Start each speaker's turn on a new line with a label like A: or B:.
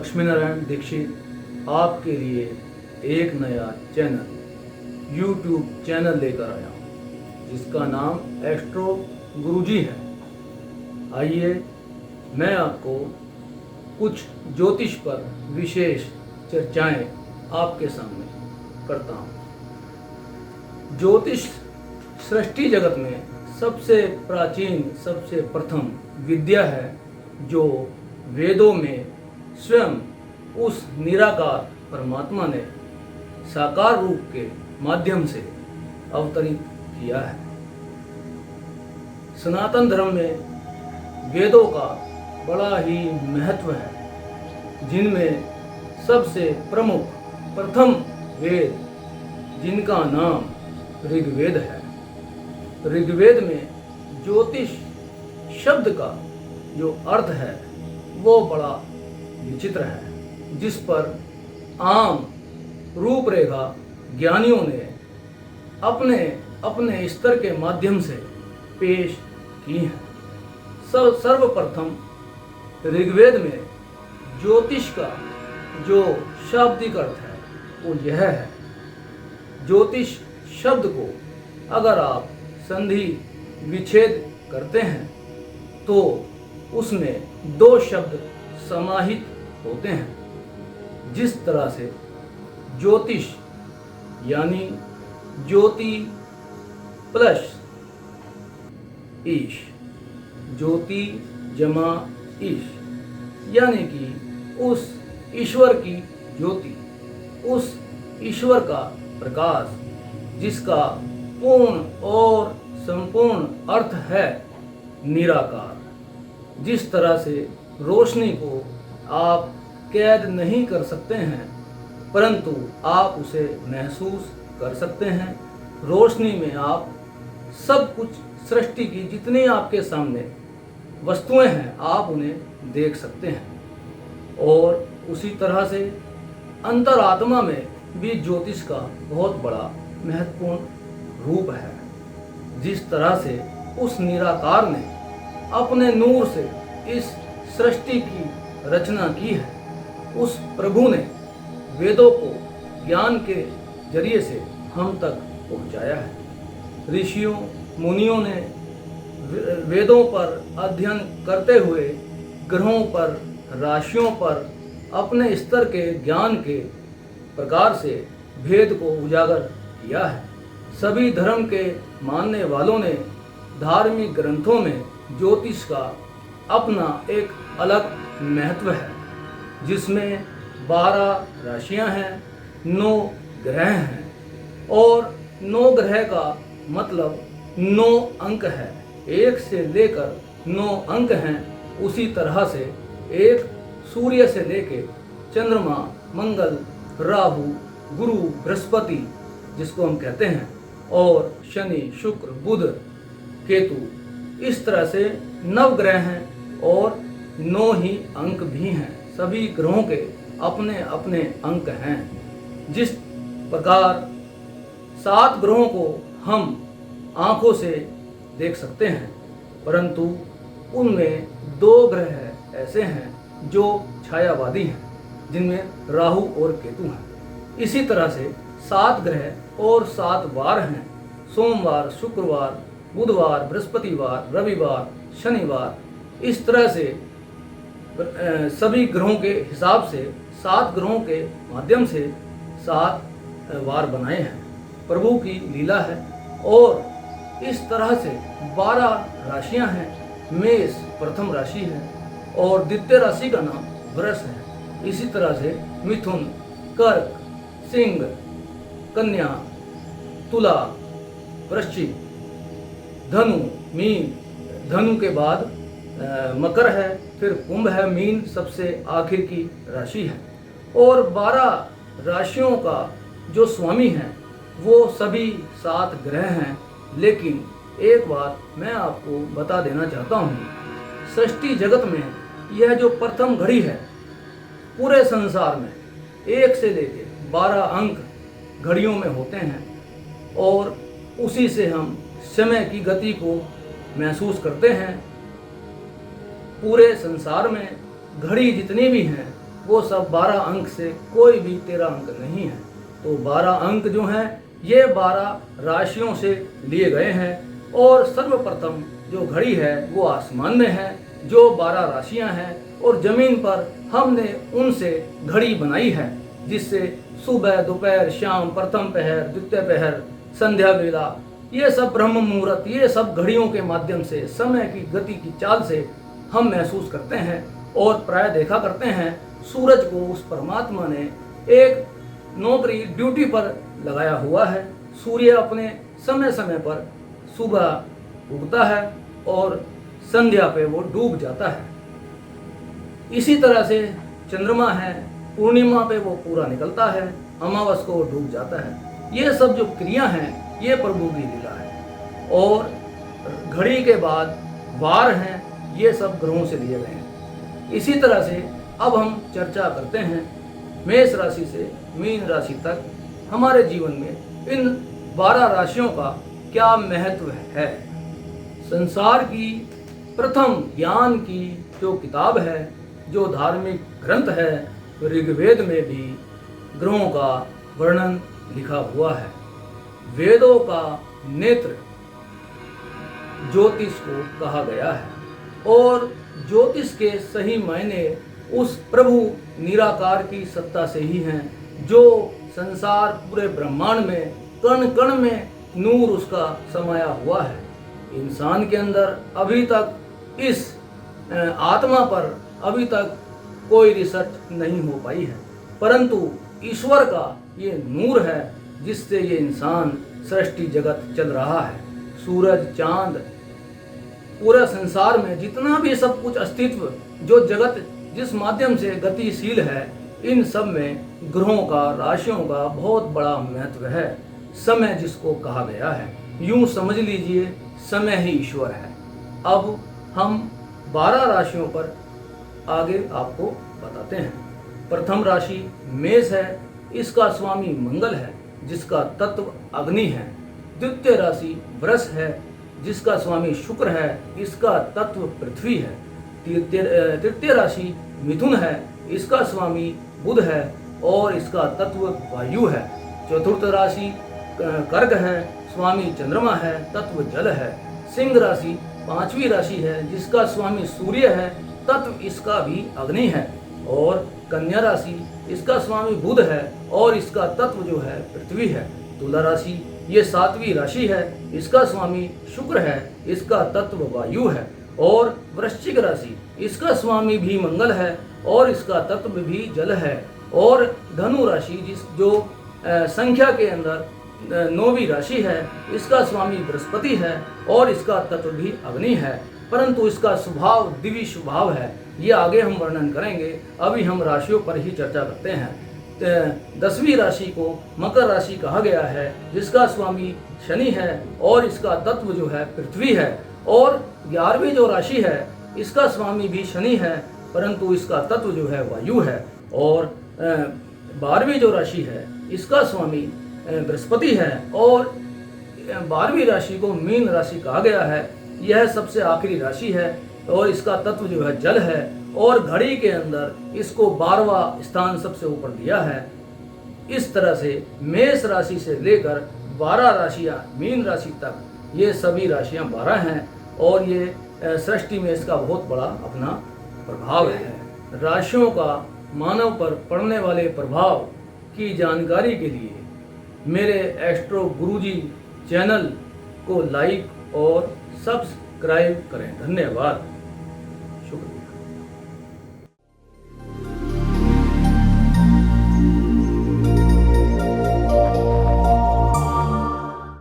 A: लक्ष्मीनारायण दीक्षित आपके लिए एक नया चैनल यूट्यूब चैनल लेकर आया हूँ जिसका नाम एस्ट्रो गुरुजी है। आइए मैं आपको कुछ ज्योतिष पर विशेष चर्चाएं आपके सामने करता हूँ। ज्योतिष सृष्टि जगत में सबसे प्राचीन सबसे प्रथम विद्या है जो वेदों में स्वयं उस निराकार परमात्मा ने साकार रूप के माध्यम से अवतरित किया है। सनातन धर्म में वेदों का बड़ा ही महत्व है, जिनमें सबसे प्रमुख प्रथम वेद जिनका नाम ऋग्वेद है। ऋग्वेद में ज्योतिष शब्द का जो अर्थ है वो बड़ा विचित्र है, जिस पर आम रूपरेखा ज्ञानियों ने अपने अपने स्तर के माध्यम से पेश की है। सर्वप्रथम ऋग्वेद में ज्योतिष का जो शाब्दिक अर्थ है वो यह है। ज्योतिष शब्द को अगर आप संधि विच्छेद करते हैं तो उसमें दो शब्द समाहित होते हैं। जिस तरह से ज्योतिष यानी ज्योति प्लस ईश, ज्योति जमा ईश, यानी कि उस ईश्वर की ज्योति, उस ईश्वर का प्रकाश जिसका पूर्ण और संपूर्ण अर्थ है निराकार। जिस तरह से रोशनी को आप कैद नहीं कर सकते हैं परंतु आप उसे महसूस कर सकते हैं। रोशनी में आप सब कुछ सृष्टि की जितनी आपके सामने वस्तुएं हैं आप उन्हें देख सकते हैं। और उसी तरह से अंतरात्मा में भी ज्योतिष का बहुत बड़ा महत्वपूर्ण रूप है। जिस तरह से उस निराकार ने अपने नूर से इस सृष्टि की रचना की है, उस प्रभु ने वेदों को ज्ञान के जरिए से हम तक पहुंचाया है। ऋषियों मुनियों ने वेदों पर अध्ययन करते हुए ग्रहों पर, राशियों पर अपने स्तर के ज्ञान के प्रकार से भेद को उजागर किया है। सभी धर्म के मानने वालों ने धार्मिक ग्रंथों में ज्योतिष का अपना एक अलग महत्व है, जिसमें 12 राशियां हैं, 9 ग्रह हैं और 9 ग्रह का मतलब 9 अंक है। 1 से लेकर 9 अंक हैं। उसी तरह से एक सूर्य से लेकर चंद्रमा, मंगल, राहु, गुरु, बृहस्पति जिसको हम कहते हैं, और शनि, शुक्र, बुध, केतु, इस तरह से 9 ग्रह हैं और 9 ही अंक भी हैं। सभी ग्रहों के अपने अपने अंक हैं। जिस प्रकार 7 ग्रहों को हम आंखों से देख सकते हैं परंतु उनमें 2 ग्रह ऐसे हैं जो छायावादी हैं, जिनमें राहु और केतु हैं। इसी तरह से 7 ग्रह और 7 वार हैं, सोमवार, शुक्रवार, बुधवार, बृहस्पतिवार, रविवार, शनिवार। इस तरह से सभी ग्रहों के हिसाब से 7 ग्रहों के माध्यम से 7 वार बनाए हैं। प्रभु की लीला है। और इस तरह से 12 राशियां हैं। मेष प्रथम राशि है और द्वितीय राशि का नाम वृष है। इसी तरह से मिथुन, कर्क, सिंह, कन्या, तुला, वृश्चिक, धनु, मीन, धनु के बाद मकर है, फिर कुंभ है, मीन सबसे आखिर की राशि है। और 12 राशियों का जो स्वामी है वो सभी 7 ग्रह हैं। लेकिन एक बात मैं आपको बता देना चाहता हूँ, सृष्टि जगत में यह जो प्रथम घड़ी है पूरे संसार में 1 से लेकर 12 अंक घड़ियों में होते हैं और उसी से हम समय की गति को महसूस करते हैं। पूरे संसार में घड़ी जितनी भी हैं वो सब 12 अंक से कोई भी 13 अंक नहीं है। तो 12 अंक जो हैं ये 12 राशियों से लिए गए हैं। और सर्वप्रथम जो घड़ी है वो आसमान में है, जो 12 राशियां हैं, और जमीन पर हमने उनसे घड़ी बनाई है, जिससे सुबह, दोपहर, शाम, प्रथम पहर, द्वितीय पहर, संध्या वेला, ये सब ब्रह्म मुहूर्त, ये सब घड़ियों के माध्यम से समय की गति की चाल से हम महसूस करते हैं। और प्राय देखा करते हैं सूरज को उस परमात्मा ने एक नौकरी, ड्यूटी पर लगाया हुआ है। सूर्य अपने समय समय पर सुबह उगता है और संध्या पे वो डूब जाता है। इसी तरह से चंद्रमा है, पूर्णिमा पे वो पूरा निकलता है, अमावस को वो डूब जाता है। ये सब जो क्रिया हैं ये प्रभु की लीला है। और घड़ी के बाद वार हैं, ये सब ग्रहों से लिए गए हैं। इसी तरह से अब हम चर्चा करते हैं मेष राशि से मीन राशि तक हमारे जीवन में इन 12 राशियों का क्या महत्व है। संसार की प्रथम ज्ञान की जो किताब है, जो धार्मिक ग्रंथ है, ऋग्वेद में भी ग्रहों का वर्णन लिखा हुआ है। वेदों का नेत्र ज्योतिष को कहा गया है। और ज्योतिष के सही मायने उस प्रभु निराकार की सत्ता से ही हैं, जो संसार पूरे ब्रह्मांड में कण कण में नूर उसका समाया हुआ है। इंसान के अंदर अभी तक इस आत्मा पर अभी तक कोई रिसर्च नहीं हो पाई है, परंतु ईश्वर का ये नूर है जिससे ये इंसान सृष्टि जगत चल रहा है। सूरज, चांद, पूरे संसार में जितना भी सब कुछ अस्तित्व, जो जगत जिस माध्यम से गतिशील है, इन सब में ग्रहों का, राशियों का बहुत बड़ा महत्व है। समय जिसको कहा गया है, यूं समझ लीजिए समय ही ईश्वर है। अब हम 12 राशियों पर आगे आपको बताते हैं। प्रथम राशि मेष है, इसका स्वामी मंगल है, जिसका तत्व अग्नि है। द्वितीय राशि वृष है, जिसका स्वामी शुक्र है, इसका तत्व पृथ्वी है। तृतीय राशि मिथुन है, इसका स्वामी बुध है और इसका तत्व वायु है। चतुर्थ राशि कर्क है, स्वामी चंद्रमा है, तत्व जल है। सिंह राशि 5वीं राशि है, जिसका स्वामी सूर्य है, तत्व इसका भी अग्नि है। और कन्या राशि, इसका स्वामी बुध है और इसका तत्व जो है पृथ्वी है। तुला राशि ये 7वीं राशि है, इसका स्वामी शुक्र है, इसका तत्व वायु है। और वृश्चिक राशि, इसका स्वामी भी मंगल है और इसका तत्व भी जल है। और धनु राशि जो संख्या के अंदर 9वीं राशि है, इसका स्वामी बृहस्पति है और इसका तत्व भी अग्नि है, परंतु इसका स्वभाव दिव्य स्वभाव है। ये आगे हम वर्णन करेंगे, अभी हम राशियों पर ही चर्चा करते हैं। 10वीं राशि को मकर राशि कहा गया है, जिसका स्वामी शनि है और इसका तत्व जो है पृथ्वी है। और 11वीं जो राशि है, इसका स्वामी भी शनि है, परंतु इसका तत्व जो है वायु है। और 12वीं जो राशि है, इसका स्वामी बृहस्पति है और 12वीं राशि को मीन राशि कहा गया है। यह सबसे आखिरी राशि है और इसका तत्व जो है जल है। और घड़ी के अंदर इसको 12वां स्थान सबसे ऊपर दिया है। इस तरह से मेष राशि से लेकर 12 राशियां मीन राशि तक, ये सभी राशियां 12 हैं और ये सृष्टि में इसका बहुत बड़ा अपना प्रभाव है। राशियों का मानव पर पड़ने वाले प्रभाव की जानकारी के लिए मेरे एस्ट्रो गुरुजी चैनल को लाइक और सब्सक्राइब करें। धन्यवाद।